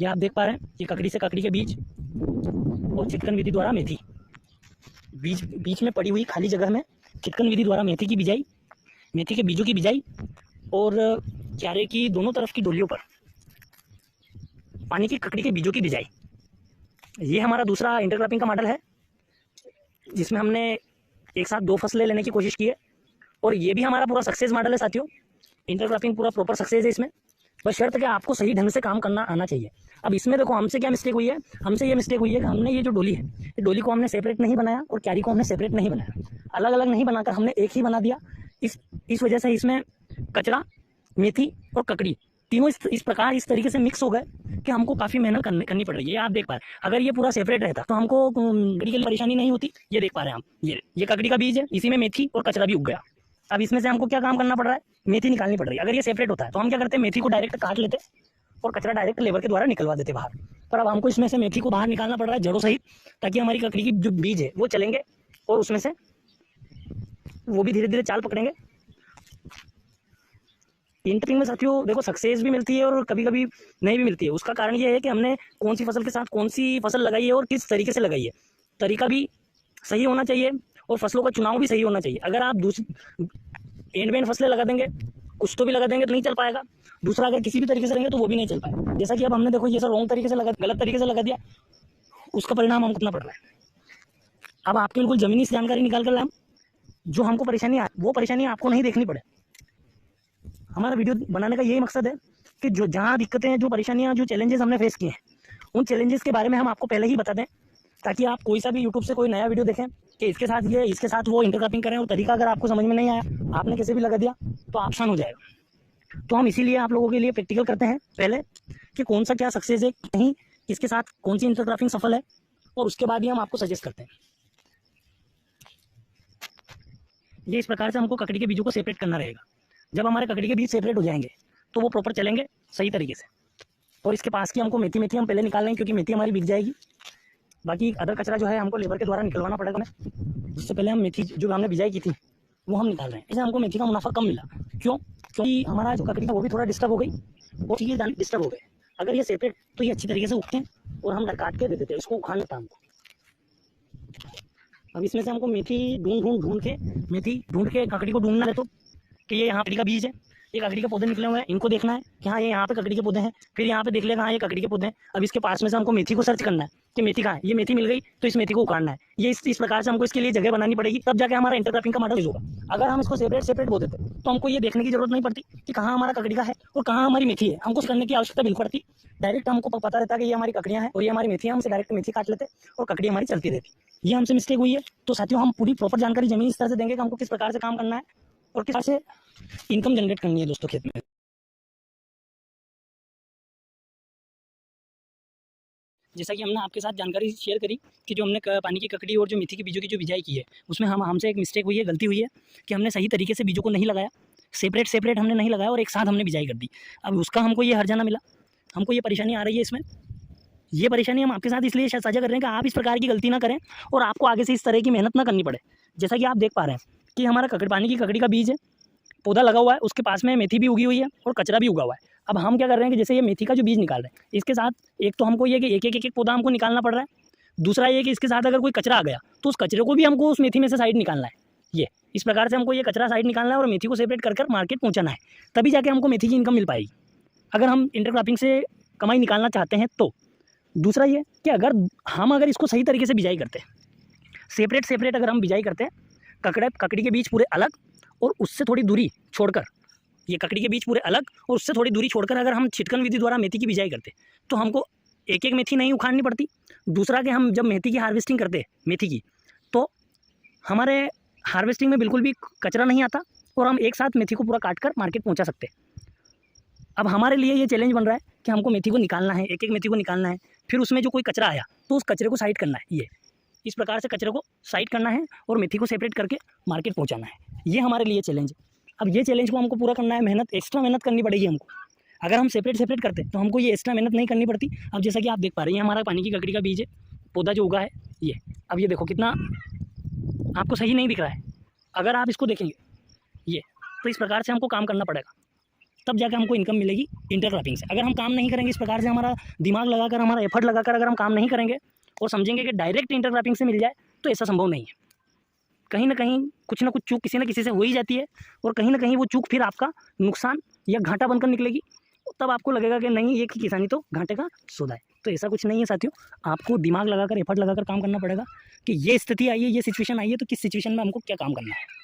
ये आप देख पा रहे हैं, ये ककड़ी से ककड़ी के बीज और छिटकन विधि द्वारा मेथी, बीच में पड़ी हुई खाली जगह में छिटकन विधि द्वारा मेथी की बिजाई, मेथी के बीजों की बिजाई और चारे की दोनों तरफ की डोलियों पर पानी की ककड़ी के बीजों की बिजाई। ये हमारा दूसरा इंटरक्रॉपिंग का मॉडल है, जिसमें हमने एक साथ 2 फसलें लेने की कोशिश की है, और ये भी हमारा पूरा सक्सेस मॉडल है साथियों। इंटरक्रॉपिंग पूरा प्रॉपर सक्सेस है इसमें, बस शर्त कि आपको सही ढंग से काम करना आना चाहिए। अब इसमें देखो हमसे क्या मिस्टेक हुई है, हमसे ये मिस्टेक हुई है कि हमने ये जो डोली है, ये डोली को हमने सेपरेट नहीं बनाया और क्यारी को हमने सेपरेट नहीं बनाया, अलग अलग नहीं बनाकर हमने एक ही बना दिया। इस वजह से इसमें कचरा, मेथी और ककड़ी तीनों इस प्रकार इस तरीके से मिक्स हो गए कि हमको काफ़ी मेहनत करनी पड़ रही है। आप देख पा रहे हैं, अगर ये पूरा सेपरेट रहता तो हमको ककड़ी के लिए परेशानी नहीं होती। ये देख पा रहे हैं हम, ये ककड़ी का बीज है, इसी में मेथी और कचरा भी उग गया। अब इसमें से हमको क्या काम करना पड़ रहा है, मेथी निकालनी पड़ रही है। अगर ये सेपरेट होता है तो हम क्या करते हैं, मेथी को डायरेक्ट काट लेते और कचरा डायरेक्ट लेबर के द्वारा निकलवा देते बाहर। पर अब हमको इसमें से मेथी को बाहर निकालना पड़ रहा है जड़ों सहित, ताकि हमारी ककड़ी की जो बीज है वो चलेंगे और उसमें से वो भी धीरे धीरे चाल पकड़ेंगे। इंटरक्रॉपिंग में साथियों देखो सक्सेस भी मिलती है और कभी कभी नहीं भी मिलती है। उसका कारण ये है कि हमने कौन सी फसल के साथ कौन सी फसल लगाई है और किस तरीके से लगाई है। तरीका भी सही होना चाहिए और फसलों का चुनाव भी सही होना चाहिए। अगर आप एंड में फसलें लगा देंगे, कुछ तो भी लगा देंगे तो नहीं चल पाएगा। दूसरा, अगर किसी भी तरीके से रहेंगे तो वो भी नहीं चल पाएगा। जैसा कि अब हमने देखो ये सब रॉन्ग तरीके से लगा, गलत तरीके से लगा दिया, उसका परिणाम हमको कितना पड़ रहा है। अब आपके बिल्कुल ज़मीनी से जानकारी निकाल कर लाएं, जो हमको परेशानी आए वो परेशानी आपको नहीं देखनी पड़े। हमारा वीडियो बनाने का यही मकसद है कि जो जहाँ दिक्कतें, जो परेशानियाँ, जो चैलेंजेस हमने फेस किए हैं, उन चैलेंजेस के बारे में हम आपको पहले ही बता दें, ताकि आप कोई सा भी यूट्यूब से कोई नया वीडियो देखें कि इसके साथ ये, इसके साथ वो इंटरक्रॉपिंग करें, और तरीका अगर आपको समझ में नहीं आया, आपने कैसे भी लगा दिया तो आसान हो जाएगा। तो हम इसीलिए आप लोगों के लिए प्रैक्टिकल करते हैं पहले कि कौन सा क्या सक्सेस है, कहीं किसके साथ कौन सी इंटरक्रॉपिंग सफल है, और उसके बाद ही हम आपको सजेस्ट करते हैं। ये इस प्रकार से हमको ककड़ी के बीजों को सेपरेट करना रहेगा। जब हमारे ककड़ी के बीज सेपरेट हो जाएंगे तो वो प्रॉपर चलेंगे सही तरीके से। और इसके पास की हमको मेथी हम पहले निकाल लेंगे, क्योंकि मेथी हमारी बिक जाएगी। बाकी अदर कचरा जो है हमको लेबर के द्वारा निकलवाना पड़ेगा हमें। जिससे पहले हम मेथी जो हमने बिजाई की थी वो हम निकाल रहे हैं। इससे हमको मेथी का मुनाफा कम मिला। क्यों? क्योंकि हमारा जो ककड़ी था वो भी थोड़ा डिस्टर्ब हो गई और चीज़ें दाने डिस्टर्ब हो गए। अगर ये सेपरेट तो ये अच्छी तरीके से उगते हैं और हम काट के दे देते हैं, इसको उखाड़ना था हमको। अब इसमें से हमको मेथी ढूंढ के ककड़ी को ढूंढना है, तो कि ये यहाँ ककड़ी का बीज है, ये ककड़ी के पौधे निकले हुए हैं, इनको देखना है कि हाँ ये यहाँ पे ककड़ी के पौधे हैं। फिर यहाँ पे देख लेगा हाँ ये ककड़ी के पौधे हैं। अब इसके पास में से हमको मेथी को सर्च करना है कि मेथी कहाँ है। ये मेथी मिल गई तो इस मेथी को उखाड़ना है। ये इस प्रकार से हमको इसके लिए जगह बनानी पड़ेगी, तब जाके हमारा इंटरक्रॉपिंग का मॉडल यूज होगा। अगर हम इसको सेपरेट बो देते तो हमको ये देखने की जरूरत नहीं पड़ती कि कहाँ हमारा ककड़ी का है और कहाँ हमारी मेथी है। हमको करने की आवश्यकता बिल्कुल पड़ती। डायरेक्ट हमको पता रहता है कि ये हमारी ककड़ियाँ हैं और ये हमारी मेथी है, हमसे डायरेक्ट मेथी काट लेते और ककड़ी हमारी चलती रहती। ये हमसे मिस्टेक हुई है। तो साथियों हम पूरी प्रॉपर जानकारी जमीन इस तरह से देंगे कि हमको किस प्रकार से काम करना है और किस तरह से इनकम जनरेट करनी है दोस्तों खेत में। जैसा कि हमने आपके साथ जानकारी शेयर करी कि जो हमने पानी की ककड़ी और जो मेथी के बीजों की जो बिजाई की है, उसमें हमसे एक मिस्टेक हुई है, गलती हुई है कि हमने सही तरीके से बीजों को नहीं लगाया, सेपरेट हमने नहीं लगाया और एक साथ हमने बिजाई कर दी। अब उसका हमको ये हर्जाना मिला, हमको ये परेशानी आ रही है। इसमें ये परेशानी हम आपके साथ इसलिए साझा कर रहे हैं कि आप इस प्रकार की गलती ना करें और आपको आगे से इस तरह की मेहनत ना करनी पड़े। जैसा कि आप देख पा रहे हैं कि हमारा पानी की ककड़ी का बीज है, पौधा लगा हुआ है, उसके पास में मेथी भी उगी हुई है और कचरा भी उगा हुआ है। अब हम क्या कर रहे हैं कि जैसे ये मेथी का जो बीज निकाल रहे हैं, इसके साथ एक तो हमको ये कि एक पौधा हमको निकालना पड़ रहा है। दूसरा ये कि इसके साथ अगर कोई कचरा आ गया तो उस कचरे को भी हमको उस मेथी में से साइड निकालना है। ये इस प्रकार से हमको ये कचरा साइड निकालना है और मेथी को सेपरेट कर मार्केट पहुँचाना है, तभी जाके हमको मेथी की इनकम मिल पाएगी, अगर हम इंटरक्रॉपिंग से कमाई निकालना चाहते हैं तो। दूसरा ये कि अगर इसको सही तरीके से बिजाई करते हैं, सेपरेट अगर हम बिजाई करते हैं, ककड़ी के बीज पूरे अलग और उससे थोड़ी दूरी छोड़कर, ये ककड़ी के बीज पूरे अलग और उससे थोड़ी दूरी छोड़कर अगर हम छिटकन विधि द्वारा मेथी की बिजाई करते तो हमको एक मेथी नहीं उखाड़नी पड़ती। दूसरा कि हम जब मेथी की हार्वेस्टिंग करते हैं मेथी की, तो हमारे हार्वेस्टिंग में बिल्कुल भी कचरा नहीं आता और हम एक साथ मेथी को पूरा काट कर मार्केट पहुंचा सकते हैं। अब हमारे लिए ये चैलेंज बन रहा है कि हमको मेथी को निकालना है, एक मेथी को निकालना है, फिर उसमें जो कोई कचरा आया तो उस कचरे को साइड करना है। ये इस प्रकार से कचरे को साइड करना है और मेथी को सेपरेट करके मार्केट पहुंचाना है। ये हमारे लिए चैलेंज है। अब ये चैलेंज को हमको पूरा करना है, एक्स्ट्रा मेहनत करनी पड़ेगी हमको। अगर हम सेपरेट करते तो हमको ये एक्स्ट्रा मेहनत नहीं करनी पड़ती। अब जैसा कि आप देख पा रहे हैं, हमारा पानी की ककड़ी का बीज है, पौधा जो उगा है ये। अब ये देखो कितना आपको सही नहीं दिख रहा है, अगर आप इसको देखेंगे ये, तो इस प्रकार से हमको काम करना पड़ेगा। तब जाकर हमको इनकम मिलेगी इंटरक्रॉपिंग से। अगर हम काम नहीं करेंगे इस प्रकार से, हमारा दिमाग लगाकर, हमारा एफर्ट लगाकर अगर हम काम नहीं करेंगे और समझेंगे कि डायरेक्ट इंटरक्रॉपिंग से मिल जाए, तो ऐसा संभव नहीं है। कहीं ना कहीं कुछ ना कुछ चूक किसी न किसी से हो ही जाती है, और कहीं ना कहीं वो चूक फिर आपका नुकसान या घाटा बनकर निकलेगी। तब आपको लगेगा कि नहीं, ये किसानी तो घाटे का सौदा है। तो ऐसा कुछ नहीं है साथियों, आपको दिमाग लगाकर, एफर्ट लगाकर काम करना पड़ेगा कि ये स्थिति आई है, ये सिचुएशन आई है, तो किस सिचुएशन में हमको क्या काम करना है।